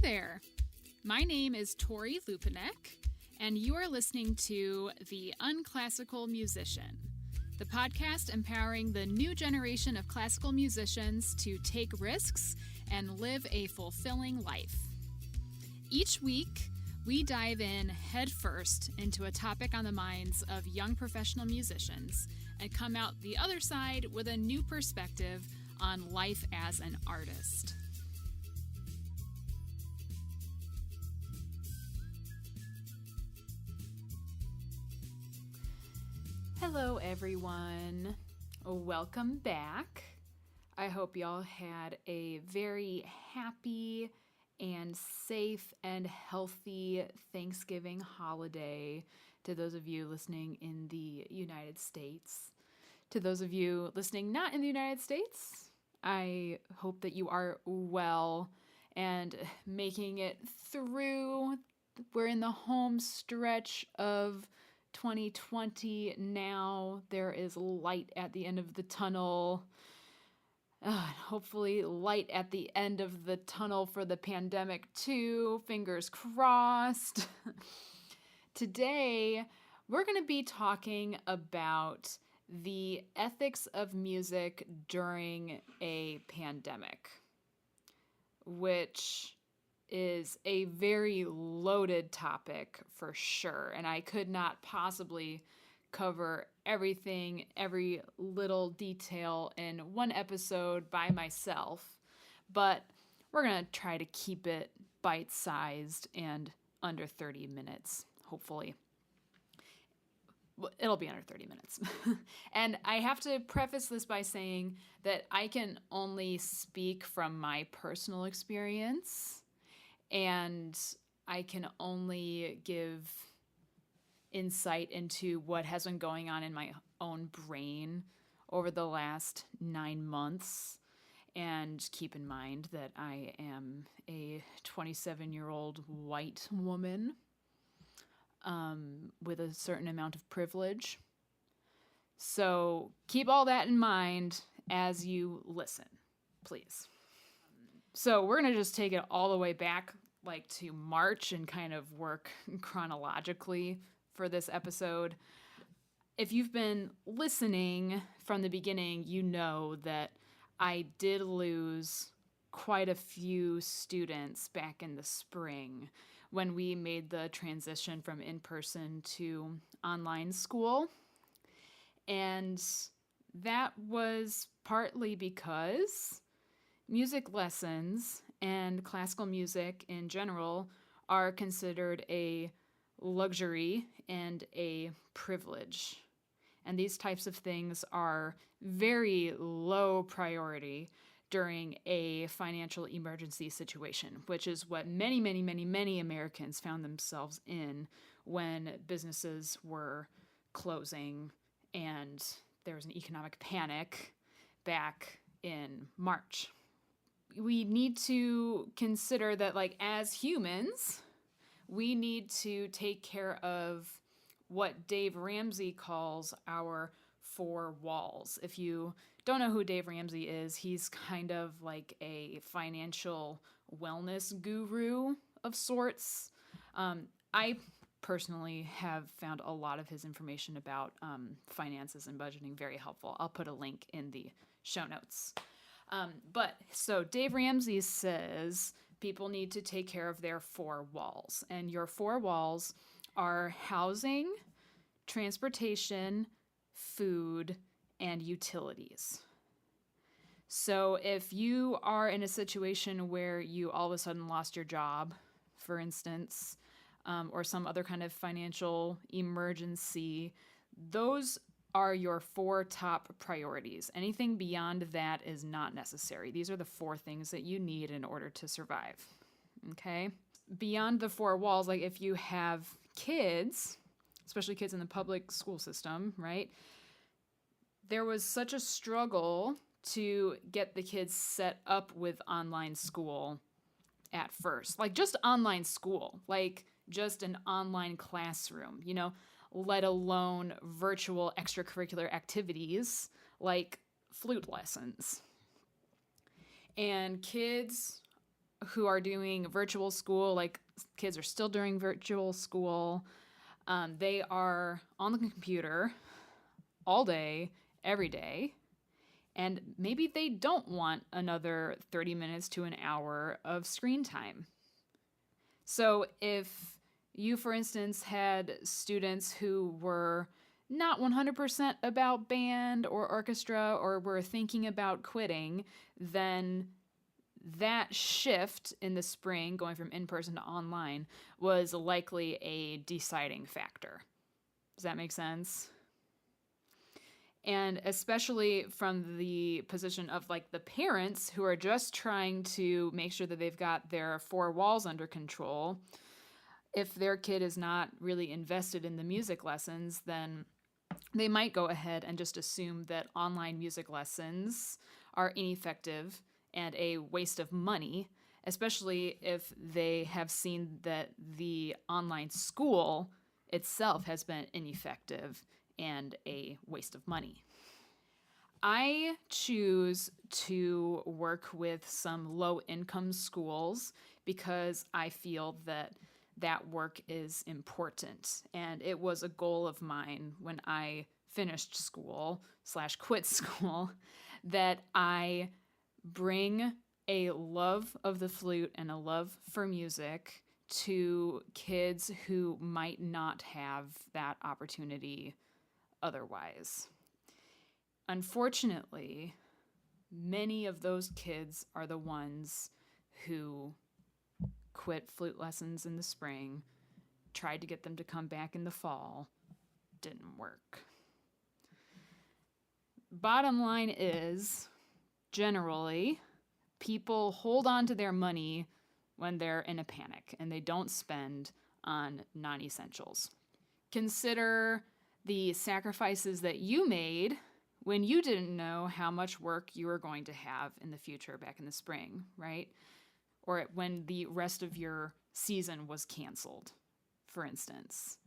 there! My name is Tori Lupinek, and you are listening to The Unclassical Musician, the podcast empowering the new generation of classical musicians to take risks and live a fulfilling life. Each week, we dive in headfirst into a topic on the minds of young professional musicians and come out the other side with a new perspective on life as an artist. Hello, everyone. Welcome back. I hope y'all had a very happy and safe and healthy Thanksgiving holiday to those of you listening in the United States. To those of you listening not in the United States, I hope that you are well and making it through. We're in the home stretch of 2020 now. There is light at the end of the tunnel. Hopefully light at the end of the tunnel for the pandemic too. Fingers crossed. Today, we're going to be talking about the ethics of music during a pandemic, which is a very loaded topic for sure. And I could not possibly cover everything, every little detail in one episode by myself, but we're going to try to keep it bite-sized and under 30 minutes, hopefully. Well, it'll be under 30 minutes. And I have to preface this by saying that I can only speak from my personal experience, and I can only give insight into what has been going on in my own brain over the last 9 months. And keep in mind that I am a 27-year-old white woman with a certain amount of privilege. So keep all that in mind as you listen, please. So we're going to just take it all the way back like to March and kind of work chronologically for this episode. If you've been listening from the beginning, you know that I did lose quite a few students back in the spring when we made the transition from in-person to online school. And that was partly because music lessons and classical music in general are considered a luxury and a privilege. And these types of things are very low priority during a financial emergency situation, which is what many Americans found themselves in when businesses were closing and there was an economic panic back in March. We need to consider that, like, as humans, we need to take care of what Dave Ramsey calls our four walls. If you don't know who Dave Ramsey is, he's kind of like a financial wellness guru of sorts. I personally have found a lot of his information about finances and budgeting very helpful. I'll put a link in the show notes. So Dave Ramsey says people need to take care of their four walls. And your four walls are housing, transportation, food, and utilities. So if you are in a situation where you all of a sudden lost your job, for instance, or some other kind of financial emergency, those are your four top priorities. Anything beyond that is not necessary. These are the four things that you need in order to survive. Okay? Beyond the four walls, like if you have kids, especially kids in the public school system, right? There was such a struggle to get the kids set up with online school at first. Like just online school, like just an online classroom, let alone virtual extracurricular activities like flute lessons. And kids who are doing virtual school, like kids are still doing virtual school. They are on the computer all day, every day, and maybe they don't want another 30 minutes to an hour of screen time. So if you, for instance, had students who were not 100% about band or orchestra or were thinking about quitting, then that shift in the spring, going from in-person to online, was likely a deciding factor. Does that make sense? And especially from the position of like the parents who are just trying to make sure that they've got their four walls under control, if their kid is not really invested in the music lessons, then they might go ahead and just assume that online music lessons are ineffective and a waste of money, especially if they have seen that the online school itself has been ineffective and a waste of money. I choose to work with some low-income schools because I feel that that work is important. And it was a goal of mine when I finished school / quit school that I bring a love of the flute and a love for music to kids who might not have that opportunity otherwise. Unfortunately, many of those kids are the ones who quit flute lessons in the spring, tried to get them to come back in the fall, didn't work. Bottom line is, generally, people hold on to their money when they're in a panic and they don't spend on non-essentials. Consider the sacrifices that you made when you didn't know how much work you were going to have in the future back in the spring, right? Or when the rest of your season was canceled, for instance.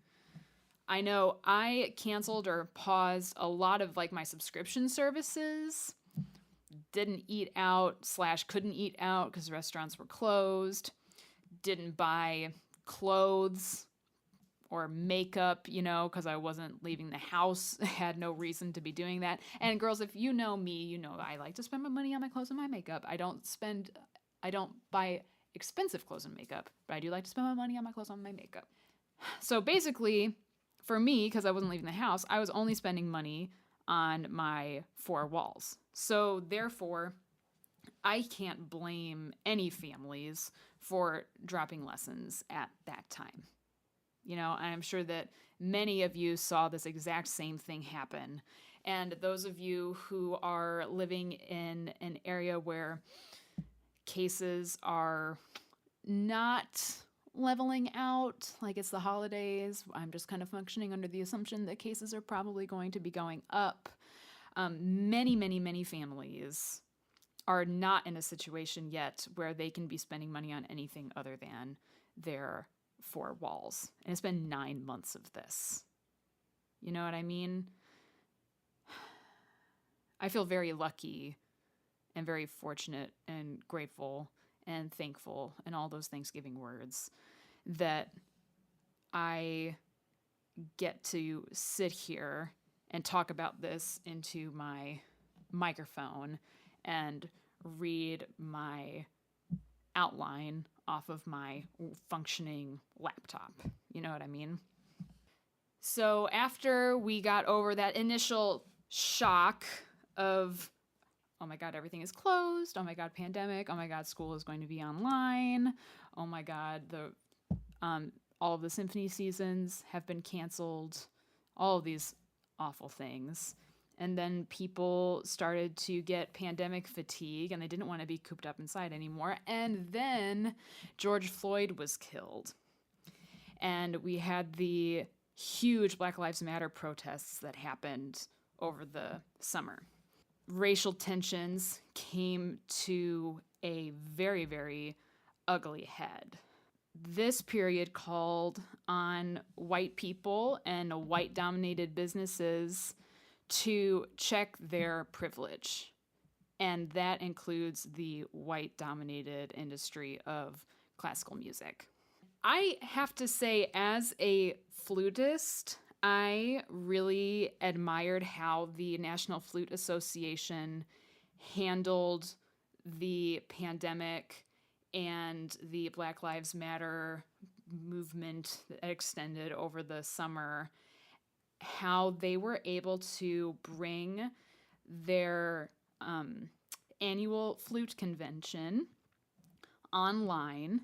I know I canceled or paused a lot of like my subscription services, didn't eat out / couldn't eat out because restaurants were closed, didn't buy clothes or makeup, because I wasn't leaving the house, had no reason to be doing that. And girls, if you know me, you know I like to spend my money on my clothes and my makeup. I don't buy expensive clothes and makeup, but I do like to spend my money on my clothes and my makeup. So basically, for me, because I wasn't leaving the house, I was only spending money on my four walls. So therefore, I can't blame any families for dropping lessons at that time. I'm sure that many of you saw this exact same thing happen. And those of you who are living in an area where cases are not leveling out, like it's the holidays, I'm just kind of functioning under the assumption that cases are probably going to be going up. Many, many, many families are not in a situation yet where they can be spending money on anything other than their four walls. And it's been 9 months of this. You know what I mean? I feel very lucky and very fortunate and grateful and thankful and all those Thanksgiving words that I get to sit here and talk about this into my microphone and read my outline off of my functioning laptop. You know what I mean? So after we got over that initial shock of, oh my God, everything is closed. Oh my God, pandemic. Oh my God, school is going to be online. Oh my God, all of the symphony seasons have been canceled. All of these awful things. And then people started to get pandemic fatigue and they didn't want to be cooped up inside anymore. And then George Floyd was killed. And we had the huge Black Lives Matter protests that happened over the summer. Racial tensions came to a very, very ugly head. This period called on white people and white-dominated businesses to check their privilege And that includes the white-dominated industry of classical music. I have to say, as a flutist, I really admired how the National Flute Association handled the pandemic and the Black Lives Matter movement that extended over the summer, how they were able to bring their annual flute convention online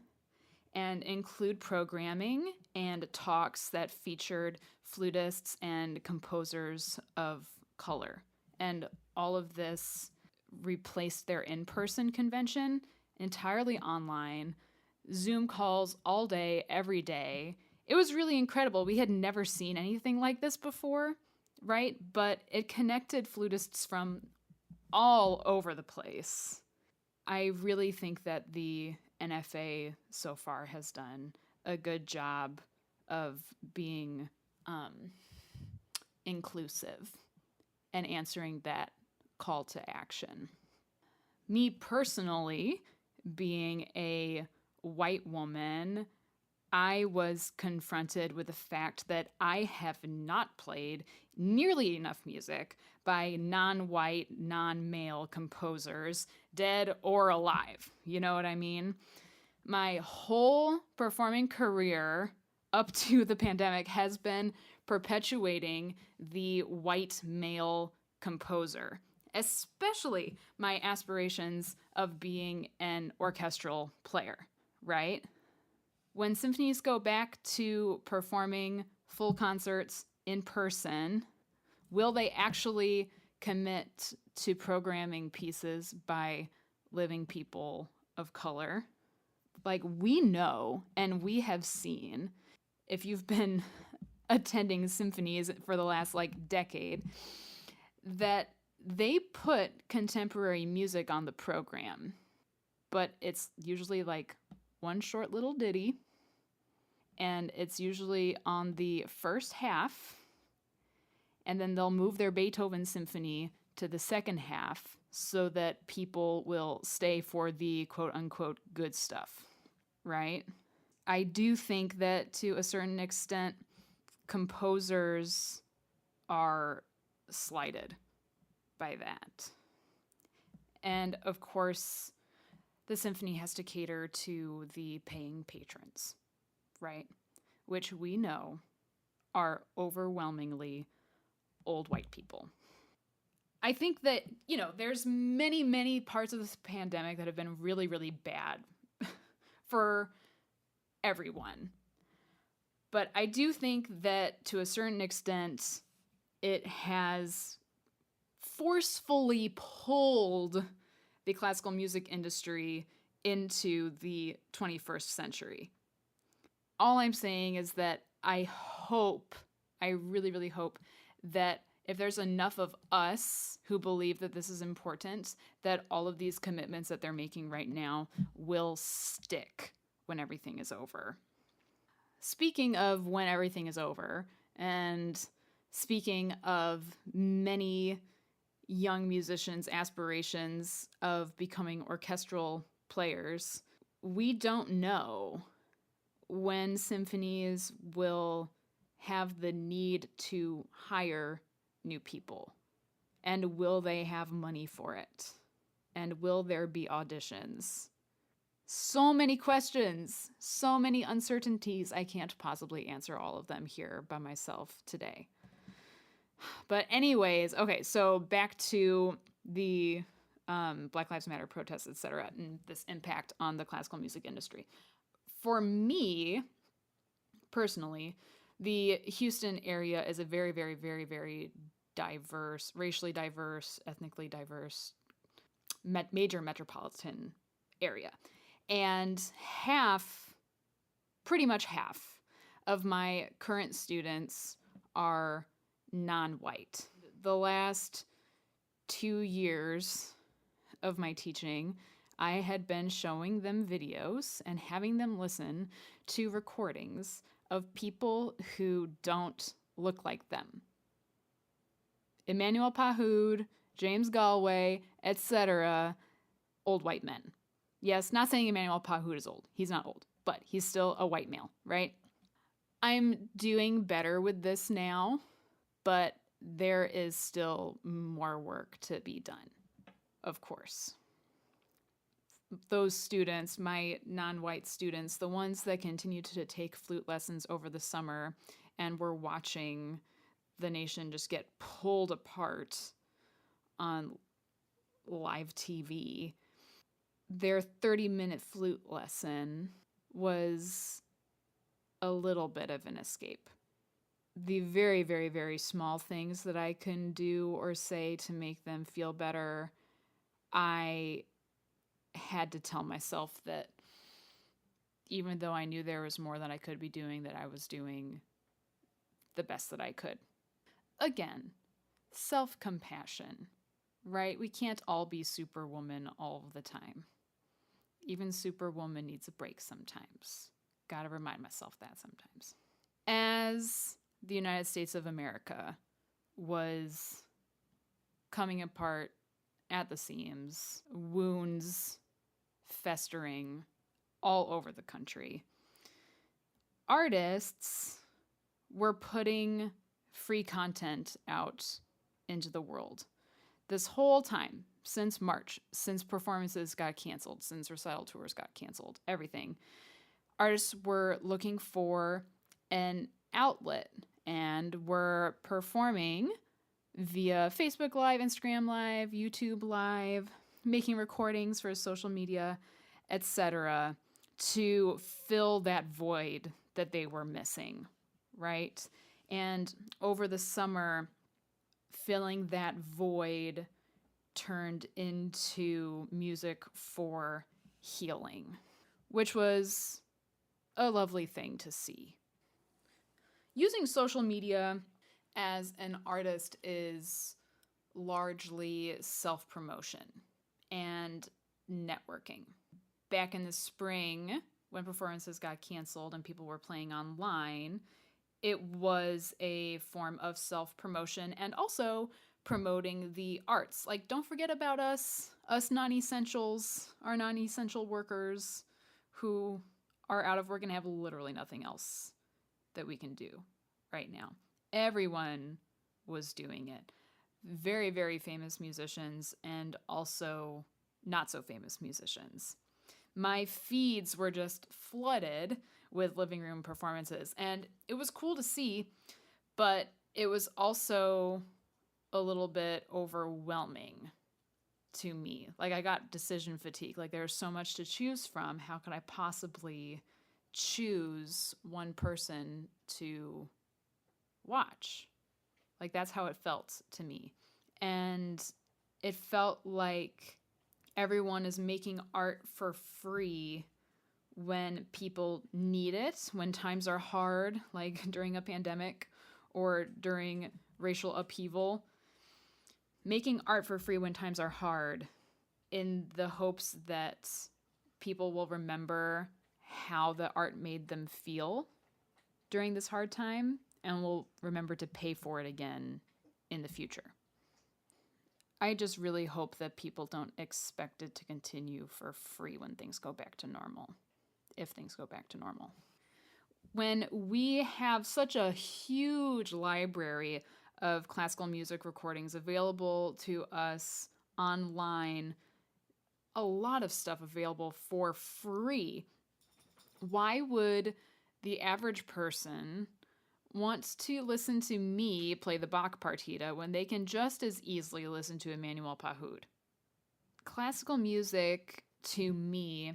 and include programming and talks that featured flutists and composers of color. And all of this replaced their in-person convention entirely online, Zoom calls all day, every day. It was really incredible. We had never seen anything like this before, right? But it connected flutists from all over the place. I really think that the NFA so far has done a good job of being inclusive and answering that call to action. Me personally, being a white woman, I was confronted with the fact that I have not played nearly enough music by non-white, non-male composers, dead or alive. You know what I mean? My whole performing career up to the pandemic has been perpetuating the white male composer, especially my aspirations of being an orchestral player, right? When symphonies go back to performing full concerts in person, will they actually commit to programming pieces by living people of color? Like, we know and we have seen, if you've been attending symphonies for the last decade, that they put contemporary music on the program, but it's usually one short little ditty, and it's usually on the first half, and then they'll move their Beethoven symphony to the second half so that people will stay for the quote-unquote good stuff, right? I do think that to a certain extent, composers are slighted by that. And of course, the symphony has to cater to the paying patrons, right? Which we know are overwhelmingly old white people. I think that, there's many, many parts of this pandemic that have been really, really bad for everyone. But I do think that to a certain extent, it has forcefully pulled the classical music industry into the 21st century. All I'm saying is that I really, really hope that if there's enough of us who believe that this is important, that all of these commitments that they're making right now will stick when everything is over. Speaking of when everything is over, and speaking of many young musicians' aspirations of becoming orchestral players, we don't know when symphonies will have the need to hire new people. And will they have money for it? And will there be auditions? So many questions, so many uncertainties. I can't possibly answer all of them here by myself today. But anyways, okay, so back to the Black Lives Matter protests, etc., and this impact on the classical music industry. For me, personally, the Houston area is a very, very, very, very diverse, racially diverse, ethnically diverse, major metropolitan area. And pretty much half of my current students are non-white. The last 2 years of my teaching, I had been showing them videos and having them listen to recordings of people who don't look like them. Emmanuel Pahoud, James Galway, etc., old white men. Yes, not saying Emmanuel Pahud is old. He's not old, but he's still a white male, right? I'm doing better with this now, but there is still more work to be done, of course. Those students, my non-white students, the ones that continue to take flute lessons over the summer and were watching the nation just get pulled apart on live TV, their 30-minute flute lesson was a little bit of an escape. The very, very, very small things that I can do or say to make them feel better, I had to tell myself that even though I knew there was more that I could be doing, that I was doing the best that I could. Again, self-compassion, right? We can't all be Superwoman all the time. Even Superwoman needs a break sometimes. Gotta remind myself that sometimes. As the United States of America was coming apart at the seams, wounds festering all over the country, artists were putting free content out into the world. This whole time, since March, since performances got canceled, since recital tours got canceled, everything, artists were looking for an outlet and were performing via Facebook Live, Instagram Live, YouTube Live, making recordings for social media, etc., to fill that void that they were missing, right? And over the summer, filling that void turned into music for healing, which was a lovely thing to see. Using social media as an artist is largely self-promotion and networking. Back in the spring, when performances got canceled and people were playing online, it was a form of self-promotion and also promoting the arts. Like, don't forget about us non-essentials, our non-essential workers who are out of work and have literally nothing else that we can do right now. Everyone was doing it. Very, very famous musicians and also not so famous musicians. My feeds were just flooded with living room performances, and it was cool to see, but it was also a little bit overwhelming to me. Like, I got decision fatigue. Like, there's so much to choose from. How could I possibly choose one person to watch? Like, that's how it felt to me. And it felt like everyone is making art for free when people need it, when times are hard, like during a pandemic or during racial upheaval. Making art for free when times are hard in the hopes that people will remember how the art made them feel during this hard time and will remember to pay for it again in the future. I just really hope that people don't expect it to continue for free when things go back to normal, if things go back to normal. When we have such a huge library of classical music recordings available to us online, a lot of stuff available for free, why would the average person want to listen to me play the Bach partita when they can just as easily listen to Emmanuel Pahud? Classical music, to me,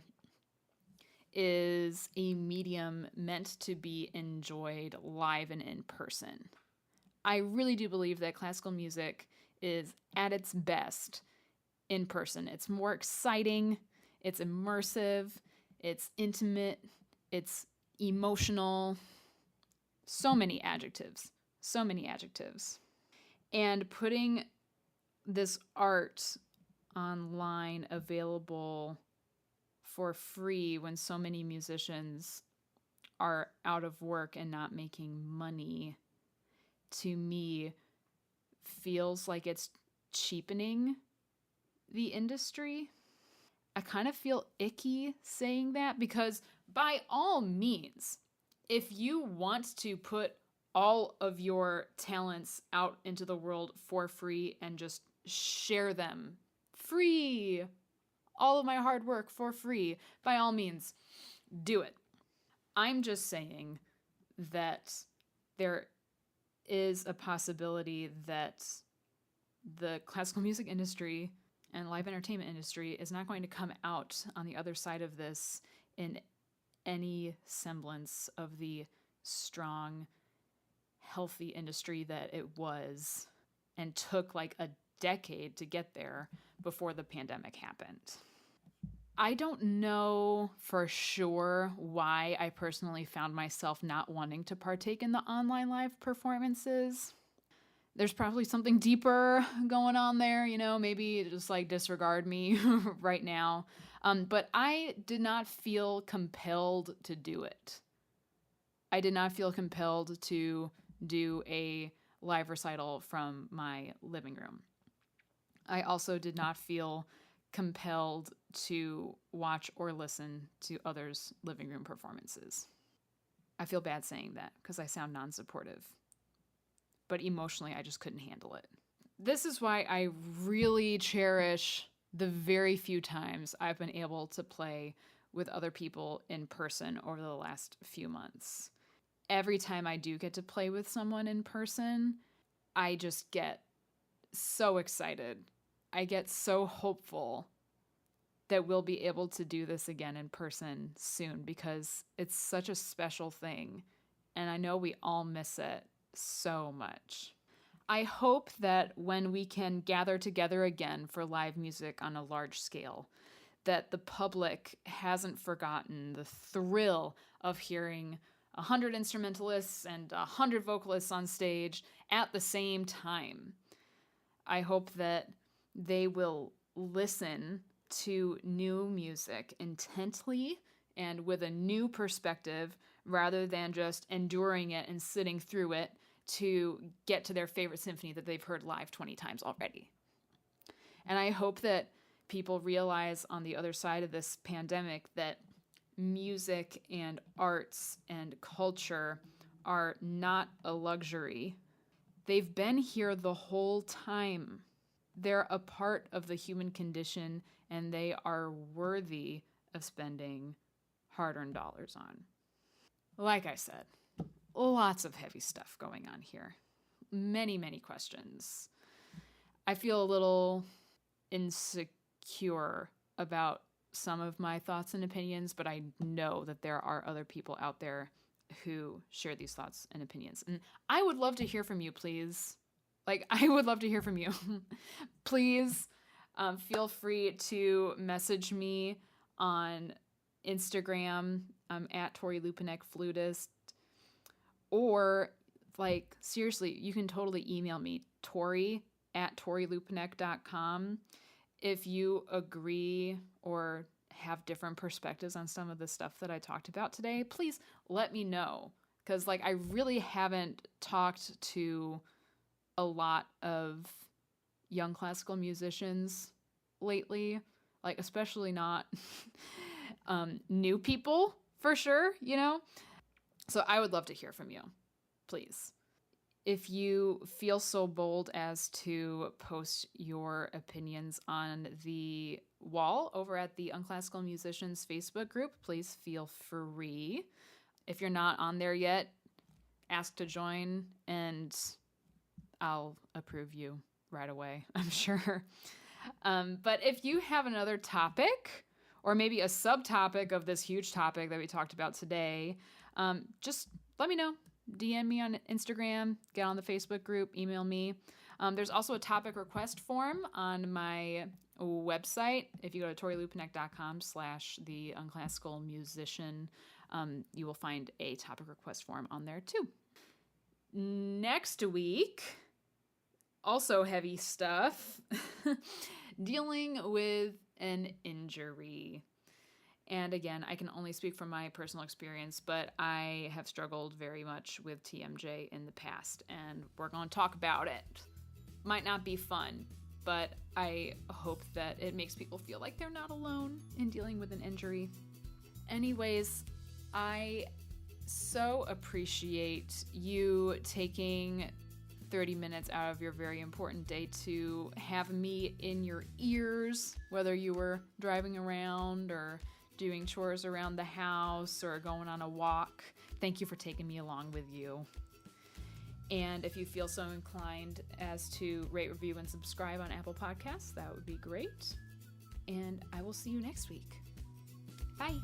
is a medium meant to be enjoyed live and in person. I really do believe that classical music is at its best in person. It's more exciting, it's immersive, it's intimate, it's emotional. So many adjectives. And putting this art online available for free when so many musicians are out of work and not making money, to me, feels like it's cheapening the industry. I kind of feel icky saying that because by all means, if you want to put all of your talents out into the world for free and just share them free, all of my hard work for free, by all means, do it. I'm just saying that there is a possibility that the classical music industry and live entertainment industry is not going to come out on the other side of this in any semblance of the strong, healthy industry that it was and took like a decade to get there before the pandemic happened. I don't know for sure why I personally found myself not wanting to partake in the online live performances. There's probably something deeper going on there, maybe just like disregard me right now. But I did not feel compelled to do it. I did not feel compelled to do a live recital from my living room. I also did not feel compelled to watch or listen to others' living room performances. I feel bad saying that because I sound non-supportive. But emotionally, I just couldn't handle it. This is why I really cherish the very few times I've been able to play with other people in person over the last few months. Every time I do get to play with someone in person, I just get so excited. I get so hopeful that we'll be able to do this again in person soon because it's such a special thing. And I know we all miss it so much. I hope that when we can gather together again for live music on a large scale, that the public hasn't forgotten the thrill of hearing 100 instrumentalists and 100 vocalists on stage at the same time. I hope that they will listen to new music intently and with a new perspective rather than just enduring it and sitting through it to get to their favorite symphony that they've heard live 20 times already. And I hope that people realize on the other side of this pandemic that music and arts and culture are not a luxury. They've been here the whole time. They're a part of the human condition, and they are worthy of spending hard-earned dollars on. Like I said, lots of heavy stuff going on here. Many, many questions. I feel a little insecure about some of my thoughts and opinions, but I know that there are other people out there who share these thoughts and opinions. And I would love to hear from you, please. I would love to hear from you. Please feel free to message me on Instagram. I'm at Tori Lupinek Flutist. Or, seriously, you can totally email me, tori@torilupinek.com. If you agree or have different perspectives on some of the stuff that I talked about today, please let me know. Because, I really haven't talked to a lot of young classical musicians lately. Especially not new people, for sure, So I would love to hear from you, please. If you feel so bold as to post your opinions on the wall over at the Unclassical Musicians Facebook group, please feel free. If you're not on there yet, ask to join and I'll approve you right away, I'm sure. But if you have another topic or maybe a subtopic of this huge topic that we talked about today, just let me know. DM me on Instagram, get on the Facebook group, email me. There's also a topic request form on my website. If you go to torilupinek.com/the unclassical musician, you will find a topic request form on there too. Next week, also heavy stuff, dealing with an injury. And again, I can only speak from my personal experience, but I have struggled very much with TMJ in the past, and we're going to talk about it. Might not be fun. but I hope that it makes people feel like they're not alone in dealing with an injury. Anyways, I so appreciate you taking 30 minutes out of your very important day to have me in your ears, whether you were driving around or doing chores around the house or going on a walk. Thank you for taking me along with you. And if you feel so inclined as to rate, review, and subscribe on Apple Podcasts, that would be great. And I will see you next week. Bye.